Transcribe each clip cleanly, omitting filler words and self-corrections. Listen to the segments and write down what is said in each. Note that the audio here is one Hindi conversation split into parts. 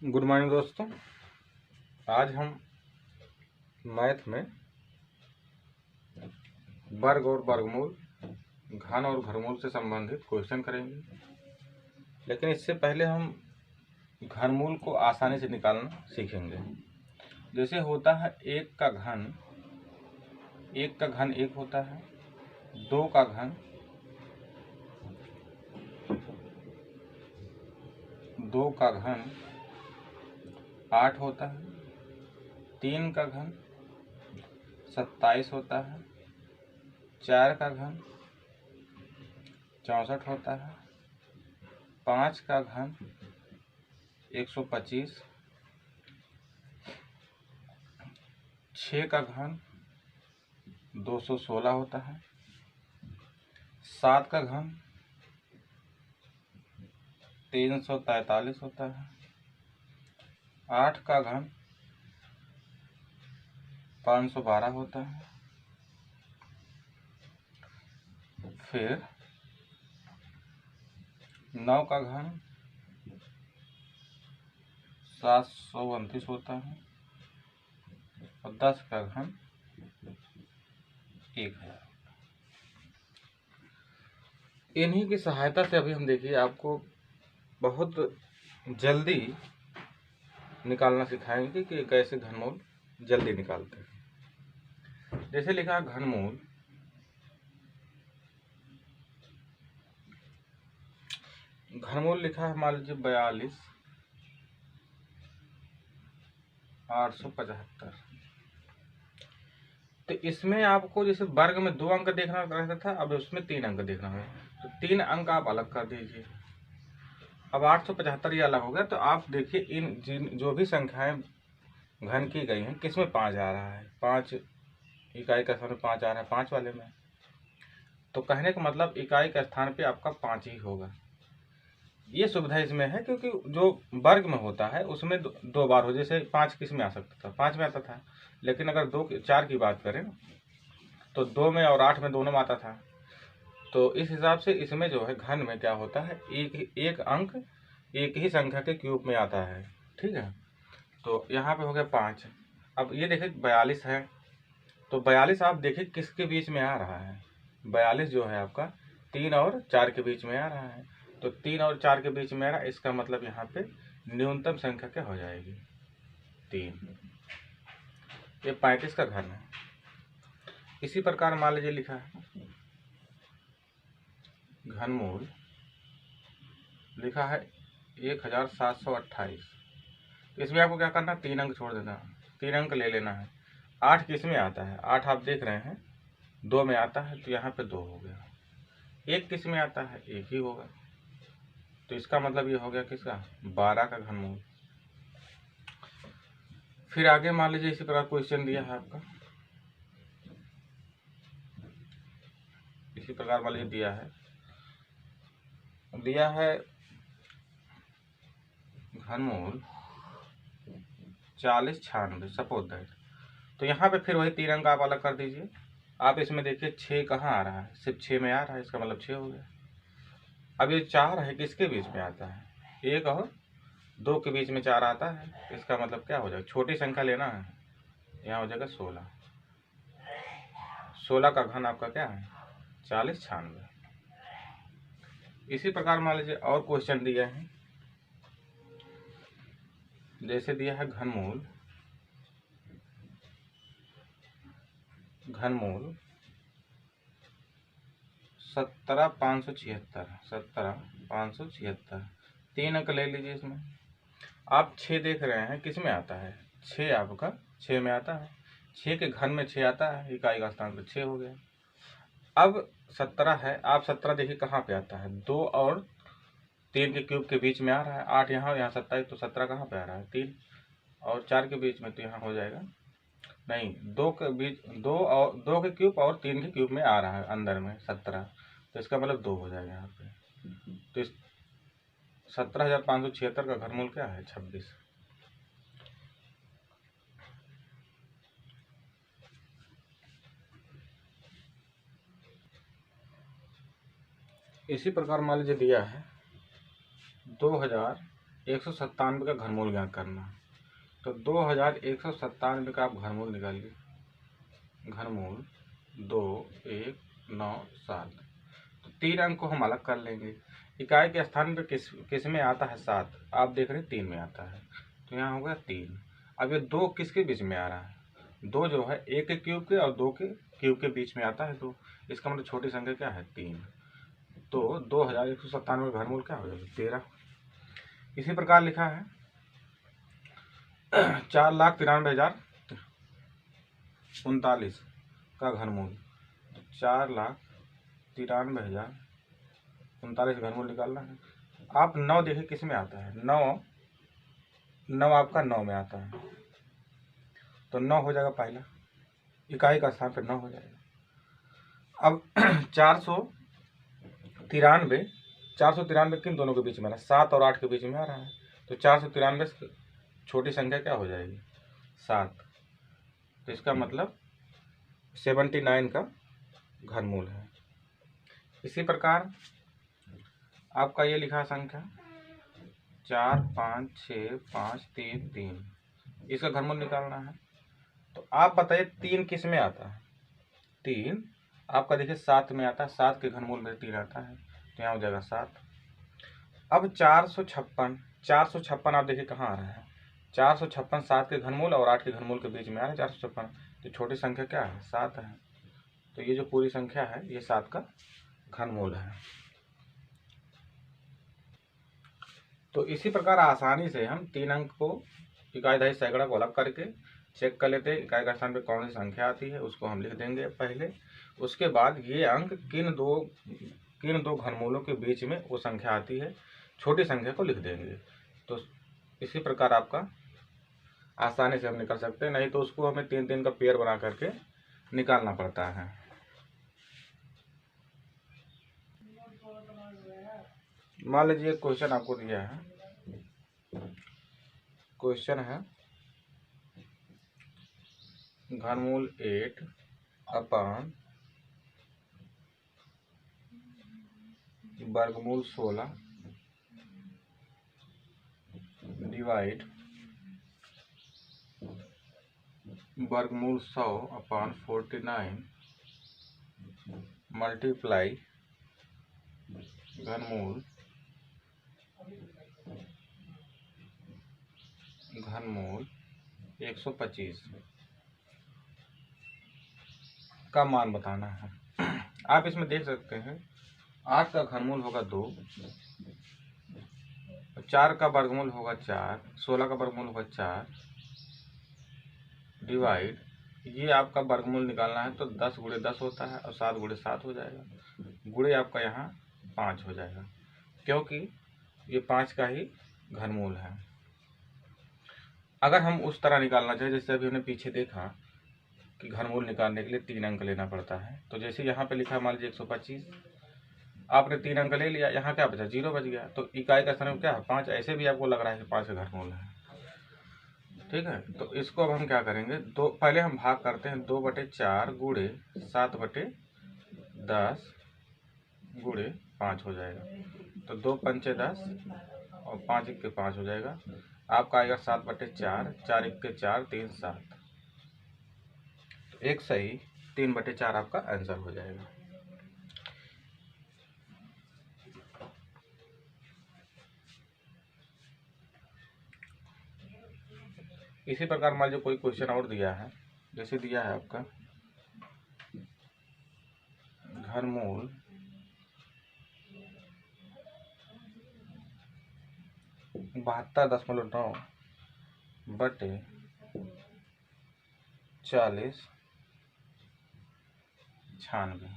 गुड मॉर्निंग दोस्तों। आज हम मैथ में वर्ग और वर्गमूल, घन और घनमूल से संबंधित क्वेश्चन करेंगे। लेकिन इससे पहले हम घनमूल को आसानी से निकालना सीखेंगे। जैसे होता है एक का घन एक होता है, दो का घन आठ होता है, तीन का घन 27 होता है, चार का घन 64 होता है, पाँच का घन 125, छः का घन 216 होता है, सात का घन 343 होता है, आठ का घन 512 होता है, फिर 9 का घन 729 होता है और 10 का घन 1000। इन्हीं की सहायता से अभी हम देखिए आपको बहुत जल्दी निकालना सिखाएंगे कि कैसे घनमूल जल्दी निकालते हैं। जैसे लिखा है घनमूल लिखा है, मान लीजिए 42,875। तो इसमें आपको जैसे वर्ग में 2 अंक देखना रहता था, अब उसमें 3 अंक देखना है। तो 3 अंक आप अलग कर दीजिए। अब 875 ये अलग हो गया। तो आप देखिए इन जो भी संख्याएं घन की गई हैं, किस में 5 आ रहा है। 5 इकाई का स्थान 5 आ रहा है 5 वाले में। तो कहने का मतलब इकाई का स्थान पे आपका 5 ही होगा। ये सुविधा इसमें है क्योंकि जो वर्ग में होता है उसमें 2 बार हो। जैसे 5 किस में आ सकता था, 5 में आता था। लेकिन अगर 4 की बात करें तो 2 में और 8 में दोनों में आता था। तो इस हिसाब से इसमें जो है घन में क्या होता है, एक अंक एक ही संख्या के क्यूब में आता है। ठीक है। तो यहाँ पे हो गया 5। अब ये देखिए 42 है। तो 42 आप देखिए किसके बीच में आ रहा है। 42 जो है आपका 3 और 4 के बीच में आ रहा है। तो 3 और 4 के बीच में आ रहा है, इसका मतलब यहाँ पे न्यूनतम संख्या क्या हो जाएगी, 3। ये 35 का घन है। इसी प्रकार मान लीजिए लिखा है घनमूल, लिखा है 1728। इसमें आपको क्या करना है, 3 अंक छोड़ देना, 3 अंक ले लेना है। 8 किस में आता है, 8 आप देख रहे हैं 2 में आता है, तो यहाँ पे 2 हो गया। 1 किस में आता है, 1 ही होगा। तो इसका मतलब ये हो गया किसका, 12 का घनमूल। फिर आगे मान लीजिए इसी प्रकार क्वेश्चन दिया है आपका, इसी प्रकार मान लीजिए दिया है घनमूल 4096 सपोज दैट। तो यहाँ पे फिर वही 3 अंक आप अलग कर दीजिए। आप इसमें देखिए 6 कहाँ आ रहा है, सिर्फ 6 में आ रहा है, इसका मतलब 6 हो गया। अब ये 4 है, किसके बीच में आता है, 1 और 2 के बीच में 4 आता है। इसका मतलब क्या हो जाएगा, छोटी संख्या लेना है, यहाँ हो जाएगा 16। 16 का घन आपका क्या है, 4096। इसी प्रकार मान लीजिए और क्वेश्चन दिए हैं। जैसे दिया है घनमूल 17,576। 3 अंक ले लीजिए इसमें। आप 6 देख रहे हैं किस में आता है, 6 आपका 6 में आता है। 6 के घन में 6 आता है, इकाई का स्थान पर 6 हो गया। अब 17 है, आप 17 देखिए कहाँ पे आता है, 2 और 3 के क्यूब के बीच में आ रहा है। 8 यहाँ, यहाँ 27, तो 17 कहाँ पे आ रहा है, 3 और 4 के बीच में, तो यहाँ हो जाएगा नहीं, 2 के बीच, 2 के क्यूब और 3 के क्यूब में आ रहा है अंदर में 17। तो इसका मतलब 2 हो जाएगा यहाँ पे। तो इस 17,576 का घनमूल क्या है, 26। इसी प्रकार मान लीजिए दिया है 2000 197 का घनमूल ज्ञात करना है। तो 2197 का आप घनमूल निकालिए। घनमूल 2197। तो 3 अंक को हम अलग कर लेंगे। इकाई के स्थान पे किस में आता है 7, आप देख रहे हैं 3 में आता है, तो यहाँ हो गया 3। अब ये 2 किसके बीच में आ रहा है, 2 जो है 1 के क्यूब के और 2 के क्यूब के बीच में आता है 2, इसका मतलब छोटी संख्या क्या है 3। तो 2197 का घनमूल क्या हो जाएगा 13। इसी प्रकार लिखा है 4,93,039 का घनमूल। 4,93,039 घनमूल निकालना है। आप 9 देखें किस में आता है, 9 आपका 9 में आता है, तो 9 हो जाएगा पहला, इकाई का स्थान पर 9 हो जाएगा। अब 493 किन दोनों के बीच में आ रहा है, 7 और 8 के बीच में आ रहा है, तो 493 छोटी संख्या क्या हो जाएगी 7, तो इसका मतलब 79 का घनमूल है। इसी प्रकार आपका ये लिखा संख्या 4 5 6 5 3 3, इसका घनमूल निकालना है। तो आप बताइए 3 किस में आता है, 3 आपका देखिए 7 में आता है, 7 के घनमूल में 3 आता है, तो यहाँ हो जाएगा 7। अब 456 आप देखिए कहाँ आ रहा है, 456 7 के घनमूल और 8 के घनमूल के बीच में आ रहा है 456, तो छोटी संख्या क्या है 7 है, तो ये जो पूरी संख्या है ये 7 का घनमूल है। तो इसी प्रकार आसानी से हम 3 अंक को इकाई दशमलव सैकड़ा को अलग करके चेक कर लेते हैं, इकाई का स्थान पे कौन सी संख्या आती है उसको हम लिख देंगे पहले, उसके बाद ये अंक किन दो घनमूलों के बीच में वो संख्या आती है, छोटी संख्या को लिख देंगे। तो इसी प्रकार आपका आसानी से हम निकाल सकते हैं, नहीं तो उसको हमें 3 का पेयर बना करके निकालना पड़ता है। मान लीजिए क्वेश्चन आपको दिया है, क्वेश्चन है घनमूल 8 अपान वर्गमूल 16 डिवाइड वर्गमूल 100 अपान 49 मल्टीप्लाई घनमूल 125 का मान बताना है। आप इसमें देख सकते हैं 8 का घनमूल होगा 2, 4 का वर्गमूल होगा 4, 16 का वर्गमूल होगा 4 डिवाइड, ये आपका वर्गमूल निकालना है तो 10 गुणे 10 होता है और 7 गुणे 7 हो जाएगा, गुणे आपका यहाँ 5 हो जाएगा, क्योंकि ये 5 का ही घनमूल है। अगर हम उस तरह निकालना चाहें जैसे अभी हमने पीछे देखा कि घनमूल निकालने के लिए 3 अंक लेना पड़ता है, तो जैसे यहाँ पे लिखा मान लीजिए 125, आपने 3 अंक ले लिया, यहाँ क्या बचा 0 बच गया, तो इकाई का स्थान क्या है 5, ऐसे भी आपको लग रहा है कि 5 का घनमूल है, ठीक है। तो इसको अब हम क्या करेंगे, पहले हम भाग करते हैं, 2/4 गुणे 7/10 गुणे 5 हो जाएगा, तो 2 पंचे 10 और 5 1 के 5 हो जाएगा, आपका आएगा 7/4, 4 1 के 4 3 7, एक सही 3/4 आपका आंसर हो जाएगा। इसी प्रकार मान लीजिए कोई क्वेश्चन और दिया है, जैसे दिया है आपका घनमूल 72.9 बटे 40 96,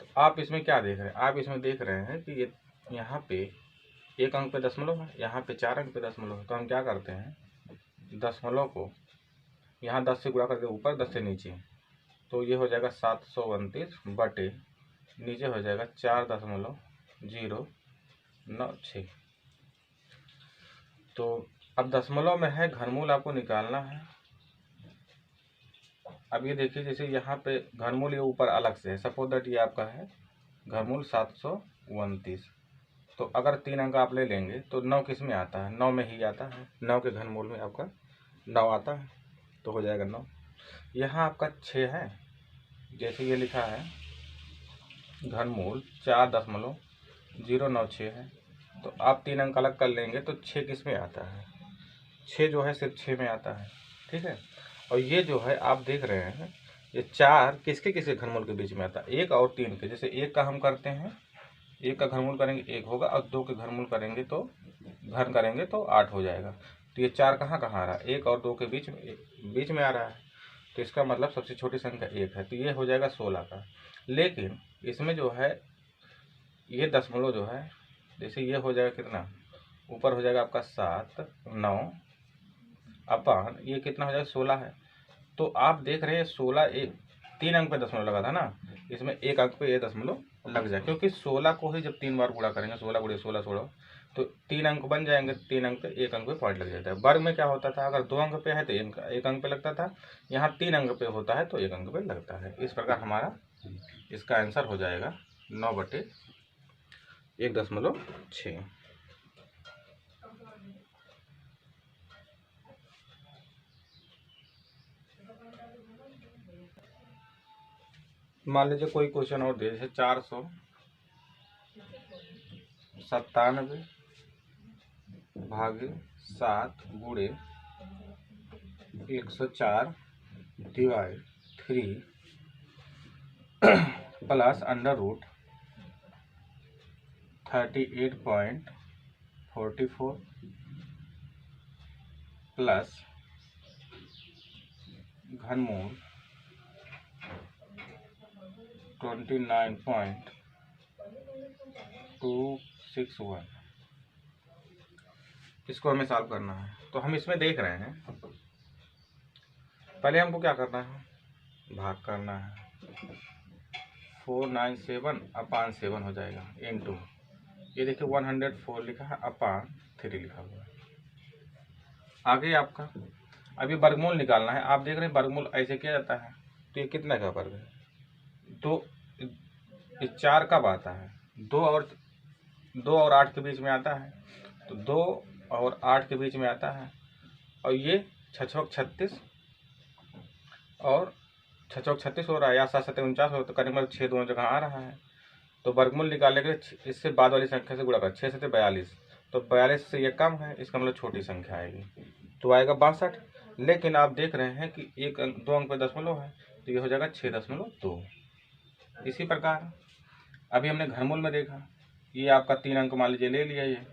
तो आप इसमें क्या देख रहे हैं, आप इसमें देख रहे हैं कि ये यहाँ पे 1 अंक पे दशमलव है, यहाँ पे 4 अंक पे दशमलव है, तो हम क्या करते हैं दशमलव को यहाँ 10 से गुणा करके ऊपर 10 से नीचे, तो ये हो जाएगा 729 बटे नीचे हो जाएगा 4.096। तो अब दशमलव में है, घनमूल आपको निकालना है। अब ये देखिए जैसे यहाँ पे घनमूल ये ऊपर अलग से है, सपोज दैट ये आपका है घनमूल 729, तो अगर 3 अंक आप ले लेंगे तो 9 किस में आता है, 9 में ही आता है, 9 के घनमूल में आपका 9 आता है, तो हो जाएगा 9। यहाँ आपका 6 है, जैसे ये लिखा है घनमूल 4.096 है, तो आप 3 अंक अलग कर लेंगे तो 6 किस में आता है, 6 जो है सिर्फ 6 में आता है, ठीक है। और ये जो है आप देख रहे हैं ये 4 किसके किसके घनमूल के बीच में आता है, 1 और 3 के। जैसे 1 का हम करते हैं, 1 का घनमूल करेंगे 1 होगा, और 2 के घनमूल करेंगे तो घन करेंगे तो 8 हो जाएगा। तो ये 4 कहाँ कहाँ आ रहा है, 1 और 2 के बीच में आ रहा है, तो इसका मतलब सबसे छोटी संख्या 1 है, तो ये हो जाएगा 16 का। लेकिन इसमें जो है ये दशमलव जो है, जैसे ये हो जाएगा कितना, ऊपर हो जाएगा आपका 7 9 अपान ये कितना हो जाएगा 16 है। तो आप देख रहे हैं 16 3 अंक पे दशमलव लगा था ना, इसमें 1 अंक पे ये दशमलव लग जाए, क्योंकि 16 को ही जब 3 बार गुणा करेंगे, 16 गुणे 16 16, तो 3 अंक बन जाएंगे, 3 अंक पे 1 अंक पे पॉइंट लग जाता है। वर्ग में क्या होता था, अगर 2 अंक पे है तो 1 अंक पे लगता था, यहाँ 3 अंक पे होता है तो 1 अंक पे लगता है। इस प्रकार हमारा इसका आंसर हो जाएगा 9/1.6। मान लीजिए कोई क्वेश्चन और दे, जैसे 497 भागे 7 गुणे 104 divide 3 plus under root 38.44 plus घनमूल 29.261। इसको हमें सॉल्व करना है, तो हम इसमें देख रहे हैं पहले हमको क्या करना है, भाग करना है। 497 अपान 7 हो जाएगा इनटू, ये देखिए 104 लिखा है अपान 3 लिखा हुआ है। आगे आपका अभी वर्गमूल निकालना है। आप देख रहे हैं वर्गमूल ऐसे किया जाता है, तो ये कितना का वर्ग है, 2 4 कब आता है, 2 और 8 के बीच में आता है, तो 2 और 8 के बीच में आता है, और ये 6 36 और 6 36 हो रहा है, या 7 7 49 हो, तो करीबन 6 दोनों जगह आ रहा है। तो वर्गमूल निकालने के लिए इससे बाद वाली संख्या से गुणा कर, 6 7 42, तो 42 से ये कम है, इसका मतलब छोटी संख्या आएगी, तो आएगा 62। लेकिन आप देख रहे हैं कि 2 अंक पे दशमलव है, तो ये हो जाएगा 6.2। इसी प्रकार अभी हमने घनमूल में देखा, ये आपका 3 अंक मान लीजिए ले लिया, ये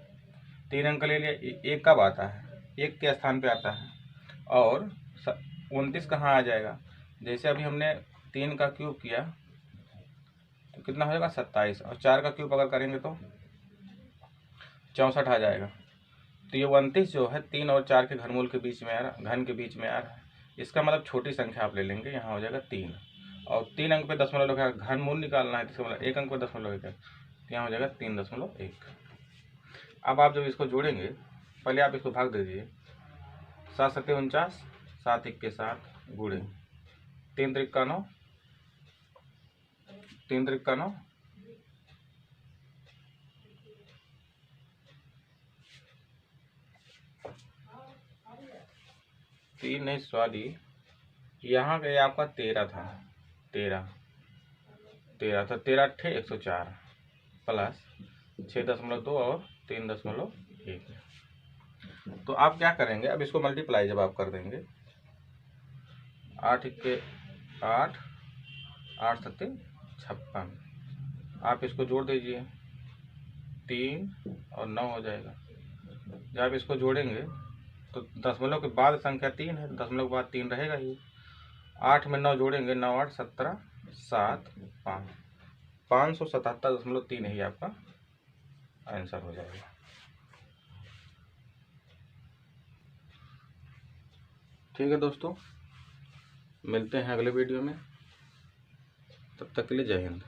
3 अंक ले लिया, 1 कब आता है, 1 के स्थान पे आता है, और 29 कहाँ आ जाएगा, जैसे अभी हमने 3 का क्यूब किया तो कितना हो जाएगा 27, और 4 का क्यूब अगर करेंगे तो 64 आ जाएगा। तो ये 29 जो है 3 और 4 के घनमूल के बीच में आ रहा, घन के बीच में आ रहा है, इसका मतलब छोटी संख्या आप ले लेंगे, यहाँ हो जाएगा 3, और 3 अंक पे दशमलव लगा, घनमूल निकालना है, इसका मतलब 1 अंक पे दशमलव लगा, तो यहाँ हो जाएगा 3.1। अब आप जब इसको जोड़ेंगे, पहले आप इसको भाग दीजिए, 7 7 49, 7 1 के 7 गुणे 3 3 का 9, 3 3 का 9, तीन नहीं सॉरी, यहाँ पे आपका 13 था, 13 था, 13 अट्ठे 104 प्लस 6.2 और 3.1। तो आप क्या करेंगे, अब इसको मल्टीप्लाई जब आप कर देंगे, 8 के 8, 8 7 56, आप इसको जोड़ दीजिए, 3 और 9 हो जाएगा। जब आप इसको जोड़ेंगे तो दशमलव के बाद संख्या 3 है, दशमलव के बाद 3 रहेगा ही। 8 में 9 जोड़ेंगे, 9 8 17 7 5, 577.3 ही आपका आंसर हो जाएगा। ठीक है दोस्तों, मिलते हैं अगले वीडियो में, तब तक के लिए जय हिंद।